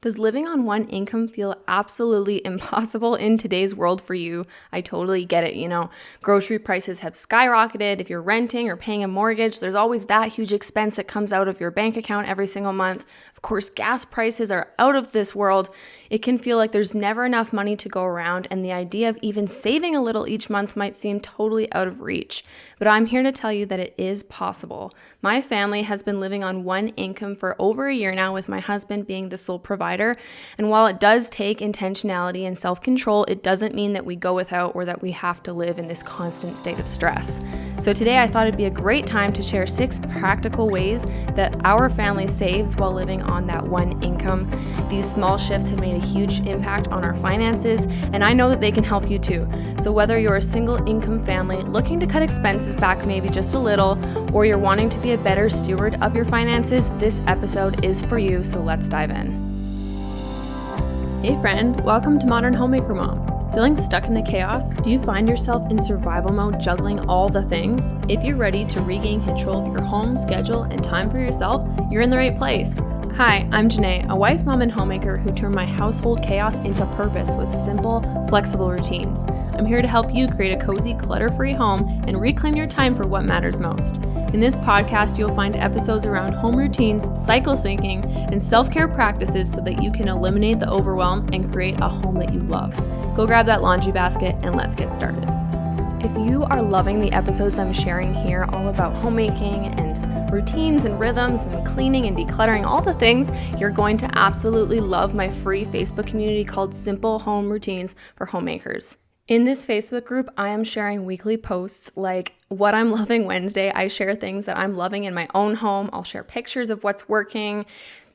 Does living on one income feel absolutely impossible in today's world for you? I totally get it. Grocery prices have skyrocketed. If you're renting or paying a mortgage, there's always that huge expense that comes out of your bank account every single month. Of course, gas prices are out of this world. It can feel like there's never enough money to go around, and the idea of even saving a little each month might seem totally out of reach. But I'm here to tell you that it is possible. My family has been living on one income for over a year now, with my husband being the sole provider. And while it does take intentionality and self-control, it doesn't mean that we go without or that we have to live in this constant state of stress. So today I thought it'd be a great time to share 6 practical ways that our family saves while living on that one income. These small shifts have made a huge impact on our finances, and I know that they can help you too. So whether you're a single income family looking to cut expenses back maybe just a little, or you're wanting to be a better steward of your finances, this episode is for you, so let's dive in. Hey friend, welcome to Modern Homemaker Mom. Feeling stuck in the chaos? Do you find yourself in survival mode juggling all the things? If you're ready to regain control of your home, schedule, and time for yourself, you're in the right place. Hi, I'm Janae, a wife, mom, and homemaker who turned my household chaos into purpose with simple, flexible routines. I'm here to help you create a cozy, clutter-free home and reclaim your time for what matters most. In this podcast, you'll find episodes around home routines, cycle syncing, and self-care practices so that you can eliminate the overwhelm and create a home that you love. Go grab that laundry basket and let's get started. If you are loving the episodes I'm sharing here, all about homemaking and routines and rhythms and cleaning and decluttering, all the things, you're going to absolutely love my free Facebook community called Simple Home Routines for Homemakers. In this Facebook group, I am sharing weekly posts like What I'm Loving Wednesday. I share things that I'm loving in my own home. I'll share pictures of what's working,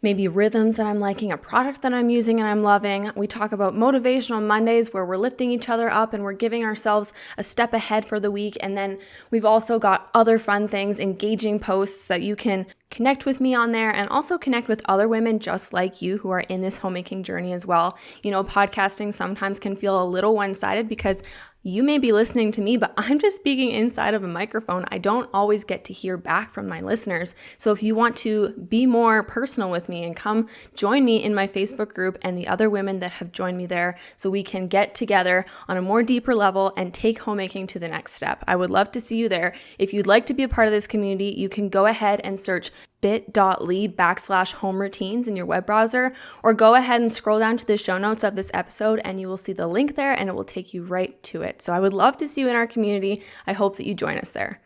maybe rhythms that I'm liking, a product that I'm using and I'm loving. We talk about motivational Mondays where we're lifting each other up and we're giving ourselves a step ahead for the week. And then we've also got other fun things, engaging posts that you can connect with me on there and also connect with other women just like you who are in this homemaking journey as well. Podcasting sometimes can feel a little one-sided because you may be listening to me, but I'm just speaking inside of a microphone. I don't always get to hear back from my listeners. So if you want to be more personal with me and come join me in my Facebook group and the other women that have joined me there so we can get together on a more deeper level and take homemaking to the next step. I would love to see you there. If you'd like to be a part of this community, you can go ahead and search bit.ly/home routines in your web browser, or go ahead and scroll down to the show notes of this episode and you will see the link there and it will take you right to it. So I would love to see you in our community. I hope that you join us there.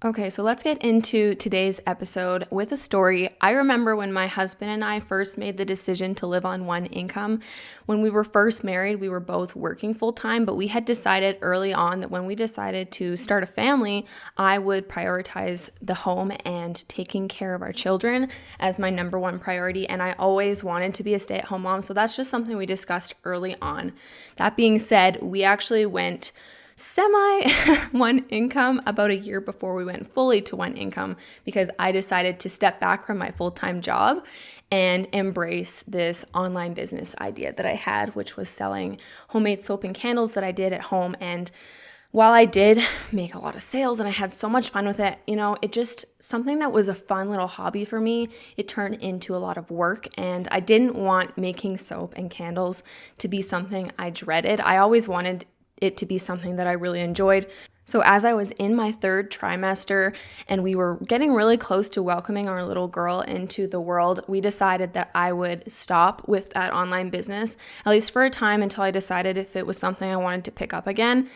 Okay, so let's get into today's episode with a story. I remember when my husband and I first made the decision to live on one income. When we were first married, we were both working full-time, but we had decided early on that when we decided to start a family, I would prioritize the home and taking care of our children as my number one priority, and I always wanted to be a stay-at-home mom, so that's just something we discussed early on. That being said, we actually went semi one income about a year before we went fully to one income because I decided to step back from my full-time job and embrace this online business idea that I had, which was selling homemade soap and candles that I did at home. And while I did make a lot of sales and I had so much fun with it, it just something that was a fun little hobby for me, it turned into a lot of work, and I didn't want making soap and candles to be something I dreaded. I always wanted it to be something that I really enjoyed. So as I was in my 3rd trimester and we were getting really close to welcoming our little girl into the world, we decided that I would stop with that online business, at least for a time, until I decided if it was something I wanted to pick up again.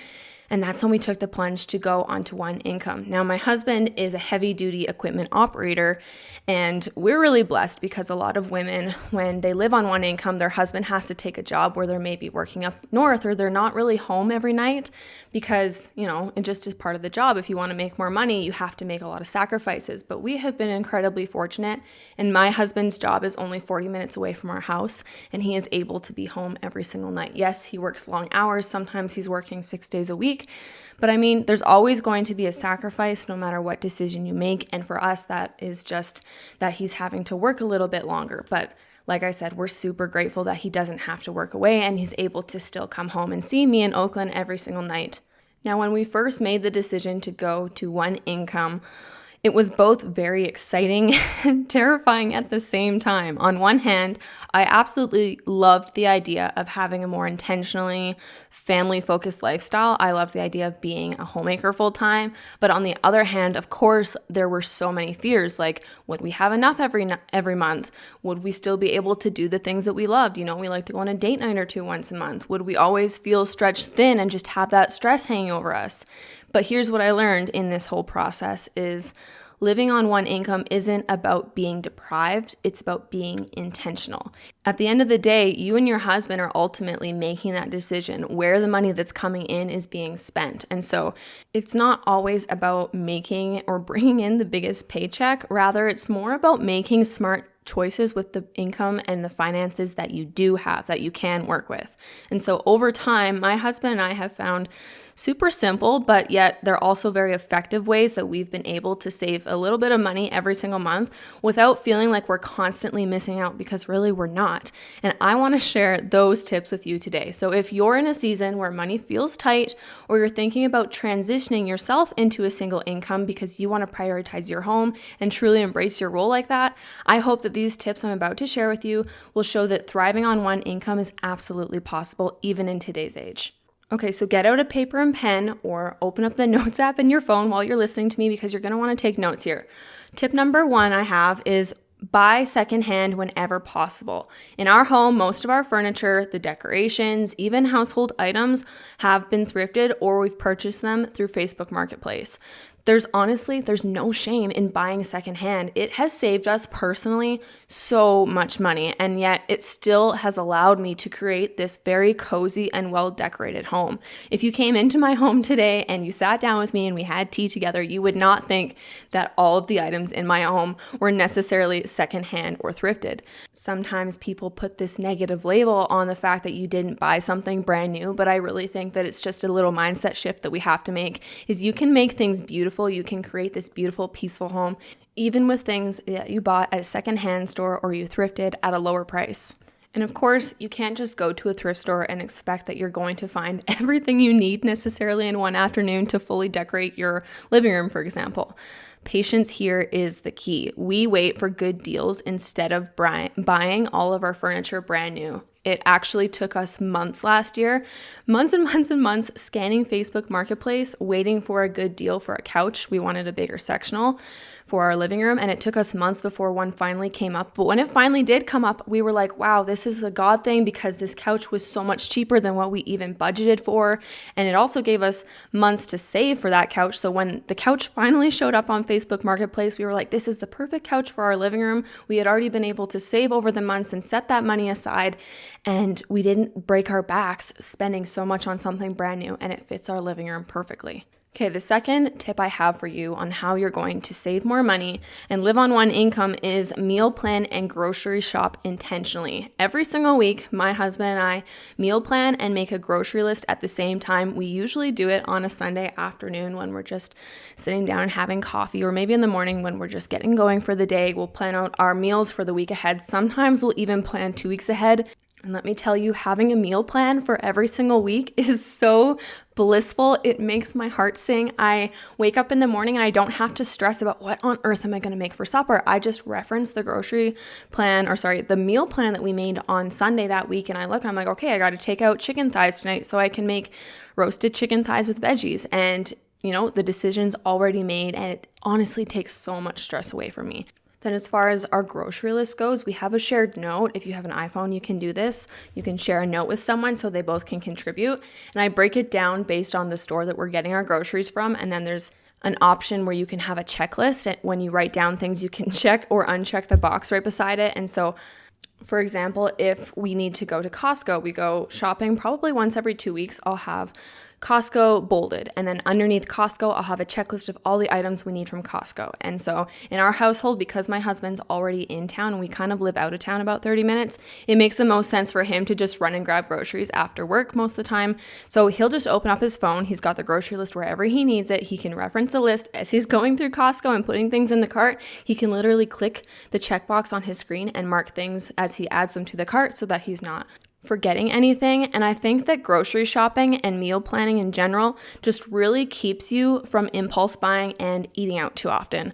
And that's when we took the plunge to go onto one income. Now, my husband is a heavy-duty equipment operator, and we're really blessed because a lot of women, when they live on one income, their husband has to take a job where they're maybe working up north or they're not really home every night because, it just is part of the job. If you want to make more money, you have to make a lot of sacrifices. But we have been incredibly fortunate, and my husband's job is only 40 minutes away from our house, and he is able to be home every single night. Yes, he works long hours. Sometimes he's working 6 days a week. But there's always going to be a sacrifice no matter what decision you make. And for us, that is just that he's having to work a little bit longer. But like I said, we're super grateful that he doesn't have to work away and he's able to still come home and see me in Oakland every single night. Now, when we first made the decision to go to one income, It was both very exciting and terrifying at the same time. On one hand, I absolutely loved the idea of having a more intentionally family-focused lifestyle. I loved the idea of being a homemaker full-time. But on the other hand, of course, there were so many fears, like, would we have enough every month? Would we still be able to do the things that we loved? You know, we like to go on a date night or two once a month. Would we always feel stretched thin and just have that stress hanging over us? But here's what I learned in this whole process is living on one income isn't about being deprived, it's about being intentional. At the end of the day, you and your husband are ultimately making that decision where the money that's coming in is being spent. And so it's not always about making or bringing in the biggest paycheck. Rather, it's more about making smart choices with the income and the finances that you do have, that you can work with. And so over time, my husband and I have found super simple, but yet they're also very effective ways that we've been able to save a little bit of money every single month without feeling like we're constantly missing out, because really we're not. And I want to share those tips with you today. So if you're in a season where money feels tight, or you're thinking about transitioning yourself into a single income because you want to prioritize your home and truly embrace your role like that, I hope that these tips I'm about to share with you will show that thriving on one income is absolutely possible even in today's age. Okay, so get out a paper and pen or open up the notes app in your phone while you're listening to me, because you're going to want to take notes here. Tip number 1 I have is buy secondhand whenever possible. In our home, most of our furniture, the decorations, even household items have been thrifted, or we've purchased them through Facebook Marketplace. There's no shame in buying secondhand. It has saved us personally so much money, and yet it still has allowed me to create this very cozy and well-decorated home. If you came into my home today and you sat down with me and we had tea together, you would not think that all of the items in my home were necessarily secondhand or thrifted. Sometimes people put this negative label on the fact that you didn't buy something brand new, but I really think that it's just a little mindset shift that we have to make, is you can make things beautiful. You can create this beautiful, peaceful home, even with things that you bought at a secondhand store or you thrifted at a lower price. And of course, you can't just go to a thrift store and expect that you're going to find everything you need necessarily in one afternoon to fully decorate your living room, for example. Patience here is the key. We wait for good deals instead of buying all of our furniture brand new. It actually took us months last year, months and months and months scanning Facebook Marketplace, waiting for a good deal for a couch. We wanted a bigger sectional for our living room, and it took us months before one finally came up. But when it finally did come up, we were like, wow, this is a God thing, because this couch was so much cheaper than what we even budgeted for. And it also gave us months to save for that couch. So when the couch finally showed up on Facebook Marketplace, we were like, this is the perfect couch for our living room. We had already been able to save over the months and set that money aside, and we didn't break our backs spending so much on something brand new, and it fits our living room perfectly. Okay, the second tip I have for you on how you're going to save more money and live on one income is meal plan and grocery shop intentionally. Every single week, my husband and I meal plan and make a grocery list at the same time. We usually do it on a Sunday afternoon when we're just sitting down and having coffee, or maybe in the morning when we're just getting going for the day. We'll plan out our meals for the week ahead. Sometimes we'll even plan 2 weeks ahead. And let me tell you, having a meal plan for every single week is so blissful. It makes my heart sing. I wake up in the morning and I don't have to stress about what on earth am I going to make for supper. I just reference the the meal plan that we made on Sunday that week. And I look and I'm like, okay, I got to take out chicken thighs tonight so I can make roasted chicken thighs with veggies. And, the decision's already made, and it honestly takes so much stress away from me. Then as far as our grocery list goes, we have a shared note. If you have an iPhone, you can do this. You can share a note with someone so they both can contribute. And I break it down based on the store that we're getting our groceries from. And then there's an option where you can have a checklist. And when you write down things, you can check or uncheck the box right beside it. And so, for example, if we need to go to Costco, we go shopping probably once every 2 weeks. I'll have Costco bolded, and then underneath Costco, I'll have a checklist of all the items we need from Costco. And so in our household, because my husband's already in town and we kind of live out of town about 30 minutes, it makes the most sense for him to just run and grab groceries after work most of the time. So he'll just open up his phone. He's got the grocery list wherever he needs it. He can reference a list as he's going through Costco and putting things in the cart. He can literally click the checkbox on his screen and mark things as he adds them to the cart so that he's not forgetting anything. And I think that grocery shopping and meal planning in general just really keeps you from impulse buying and eating out too often.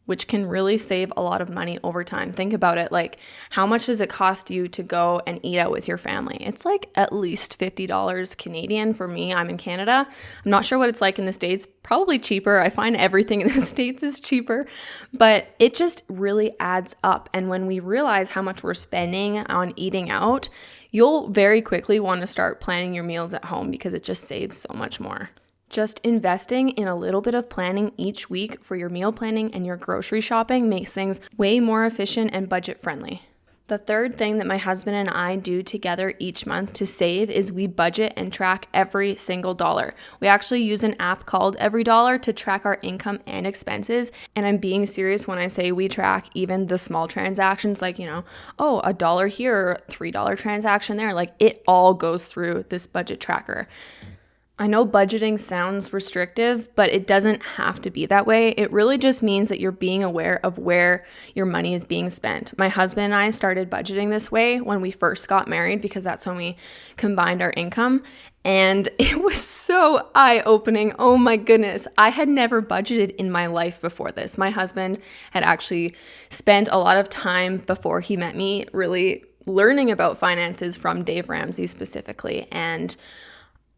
which can really save a lot of money over time. Think about it. Like, how much does it cost you to go and eat out with your family? It's like at least $50 Canadian for me. I'm in Canada. I'm not sure what it's like in the States. Probably cheaper. I find everything in the States is cheaper, but it just really adds up. And when we realize how much we're spending on eating out, you'll very quickly want to start planning your meals at home because it just saves so much more. Just investing in a little bit of planning each week for your meal planning and your grocery shopping makes things way more efficient and budget friendly. The third thing that my husband and I do together each month to save is we budget and track every single dollar. We actually use an app called Every Dollar to track our income and expenses. And I'm being serious when I say we track even the small transactions like, oh, $1 here, $3 transaction there. Like, it all goes through this budget tracker. I know budgeting sounds restrictive, but it doesn't have to be that way. It really just means that you're being aware of where your money is being spent. My husband and I started budgeting this way when we first got married because that's when we combined our income. And it was so eye-opening. Oh my goodness. I had never budgeted in my life before this. My husband had actually spent a lot of time before he met me really learning about finances from Dave Ramsey specifically. And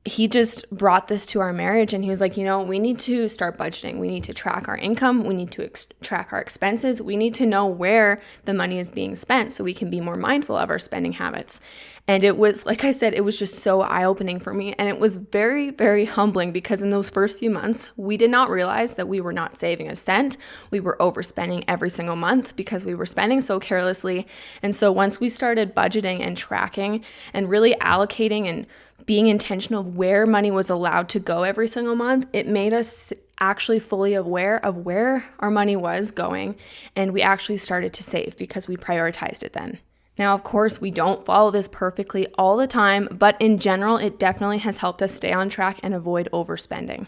he just brought this to our marriage and he was like, we need to start budgeting. We need to track our income. We need to track our expenses. We need to know where the money is being spent so we can be more mindful of our spending habits. And it was, like I said, it was just so eye-opening for me. And it was very, very humbling because in those first few months, we did not realize that we were not saving a cent. We were overspending every single month because we were spending so carelessly. And so once we started budgeting and tracking and really allocating and being intentional of where money was allowed to go every single month, it made us actually fully aware of where our money was going. And we actually started to save because we prioritized it then. Now, of course, we don't follow this perfectly all the time, but in general, it definitely has helped us stay on track and avoid overspending.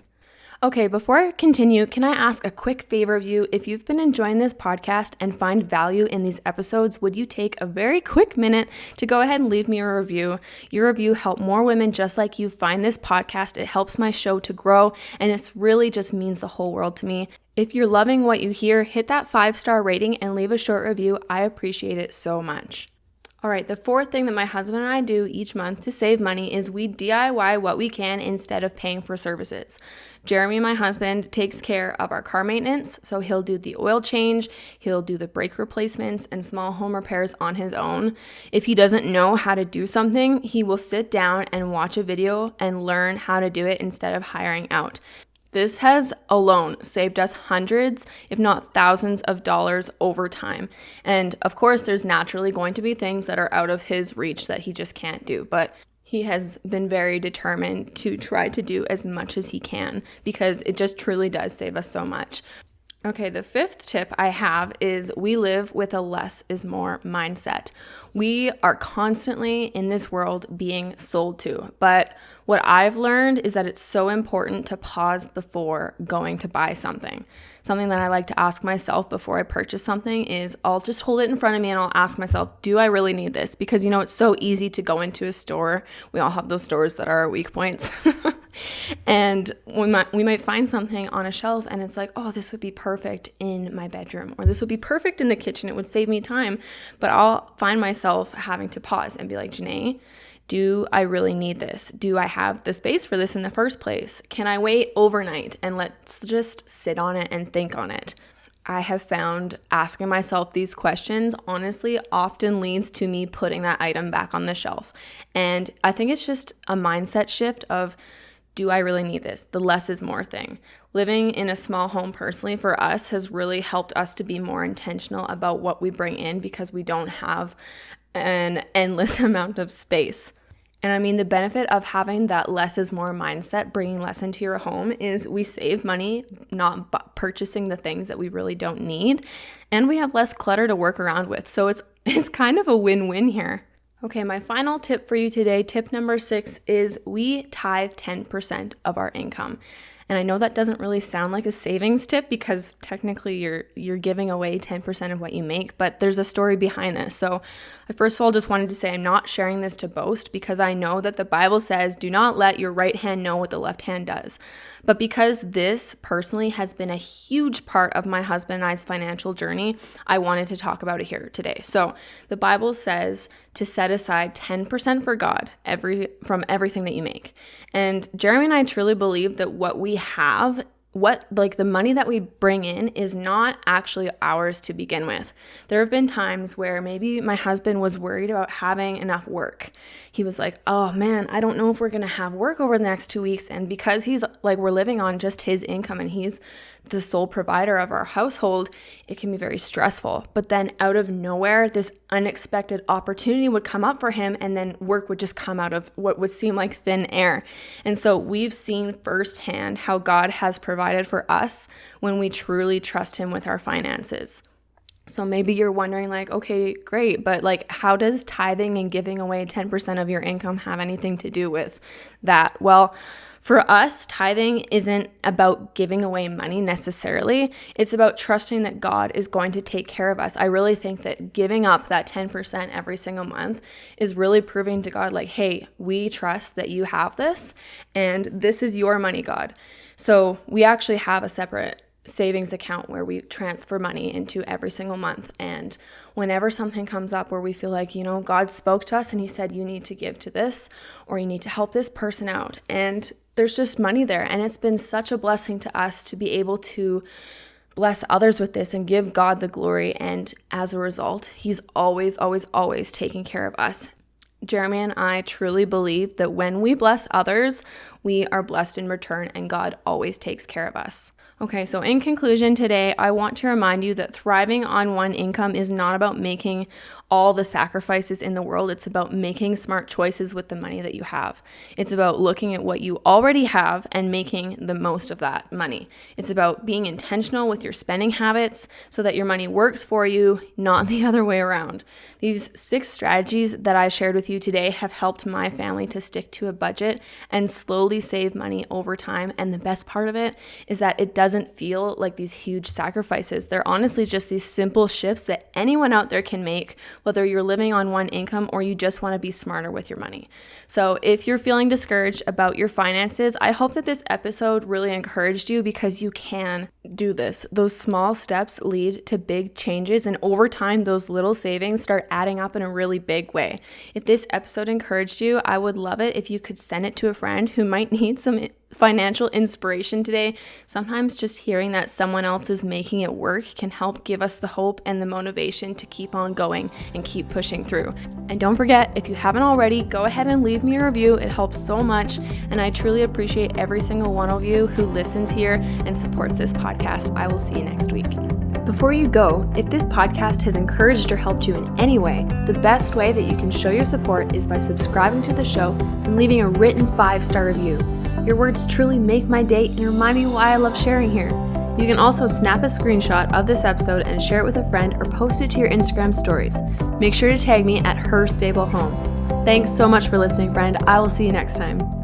Okay, before I continue, can I ask a quick favor of you? If you've been enjoying this podcast and find value in these episodes, would you take a very quick minute to go ahead and leave me a review? Your review helps more women just like you find this podcast. It helps my show to grow, and it really just means the whole world to me. If you're loving what you hear, hit that 5-star rating and leave a short review. I appreciate it so much. All right, the fourth thing that my husband and I do each month to save money is we DIY what we can instead of paying for services. Jeremy, my husband, takes care of our car maintenance, so he'll do the oil change, he'll do the brake replacements and small home repairs on his own. If he doesn't know how to do something, he will sit down and watch a video and learn how to do it instead of hiring out. This has alone saved us hundreds, if not thousands of dollars over time. And of course, there's naturally going to be things that are out of his reach that he just can't do. But he has been very determined to try to do as much as he can because it just truly does save us so much. Okay, the fifth tip I have is we live with a less is more mindset. We are constantly in this world being sold to, but what I've learned is that it's so important to pause before going to buy something. Something that I like to ask myself before I purchase something is I'll just hold it in front of me and I'll ask myself, do I really need this? Because it's so easy to go into a store. We all have those stores that are our weak points. And we might find something on a shelf and it's like, oh, this would be perfect in my bedroom, or this would be perfect in the kitchen. It would save me time. But I'll find myself having to pause and be like, Janae, do I really need this? Do I have the space for this in the first place? Can I wait overnight and let's just sit on it and think on it? I have found asking myself these questions honestly often leads to me putting that item back on the shelf. And I think it's just a mindset shift of, do I really need this? The less is more thing. Living in a small home personally for us has really helped us to be more intentional about what we bring in because we don't have an endless amount of space. And I mean, the benefit of having that less is more mindset, bringing less into your home, is we save money not purchasing the things that we really don't need, and we have less clutter to work around with. So it's kind of a win-win here. Okay, my final tip for you today, tip number 6, is we tithe 10% of our income. And I know that doesn't really sound like a savings tip because technically you're giving away 10% of what you make, but there's a story behind this. So I first of all just wanted to say I'm not sharing this to boast because I know that the Bible says do not let your right hand know what the left hand does. But because this personally has been a huge part of my husband and I's financial journey, I wanted to talk about it here today. So the Bible says to set aside 10% for God from everything that you make. And Jeremy and I truly believe that what we have, the money that we bring in is not actually ours to begin with. There have been times where maybe my husband was worried about having enough work. He was like, oh man, I don't know if we're going to have work over the next 2 weeks. And because we're living on just his income and he's the sole provider of our household, it can be very stressful. But then out of nowhere, this unexpected opportunity would come up for him, and then work would just come out of what would seem like thin air. And so we've seen firsthand how God has provided for us when we truly trust him with our finances. So maybe you're wondering okay, great, but how does tithing and giving away 10% of your income have anything to do with that? Well, for us, tithing isn't about giving away money necessarily. It's about trusting that God is going to take care of us. I really think that giving up that 10% every single month is really proving to God, hey, we trust that you have this and this is your money, God. So we actually have a separate savings account where we transfer money into every single month. And whenever something comes up where we feel God spoke to us and he said, you need to give to this, or you need to help this person out. And there's just money there. And it's been such a blessing to us to be able to bless others with this and give God the glory. And as a result, he's always, always, always taking care of us. Jeremy and I truly believe that when we bless others, we are blessed in return, and God always takes care of us. Okay, so in conclusion today, I want to remind you that thriving on one income is not about making all the sacrifices in the world. It's about making smart choices with the money that you have. It's about looking at what you already have and making the most of that money. It's about being intentional with your spending habits so that your money works for you, not the other way around. These 6 strategies that I shared with you today have helped my family to stick to a budget and slowly save money over time. And the best part of it is that it doesn't feel like these huge sacrifices. They're honestly just these simple shifts that anyone out there can make, whether you're living on one income or you just want to be smarter with your money. So if you're feeling discouraged about your finances, I hope that this episode really encouraged you, because you can do this. Those small steps lead to big changes, and over time, those little savings start adding up in a really big way. If this episode encouraged you, I would love it if you could send it to a friend who might need some financial inspiration today. Sometimes just hearing that someone else is making it work can help give us the hope and the motivation to keep on going and keep pushing through. And don't forget, if you haven't already, go ahead and leave me a review. It helps so much, and I truly appreciate every single one of you who listens here and supports this podcast. I will see you next week. Before you go, if this podcast has encouraged or helped you in any way, the best way that you can show your support is by subscribing to the show and leaving a written 5-star review. Your words truly make my day and remind me why I love sharing here. You can also snap a screenshot of this episode and share it with a friend or post it to your Instagram stories. Make sure to tag me at Her Stable Home. Thanks so much for listening, friend. I will see you next time.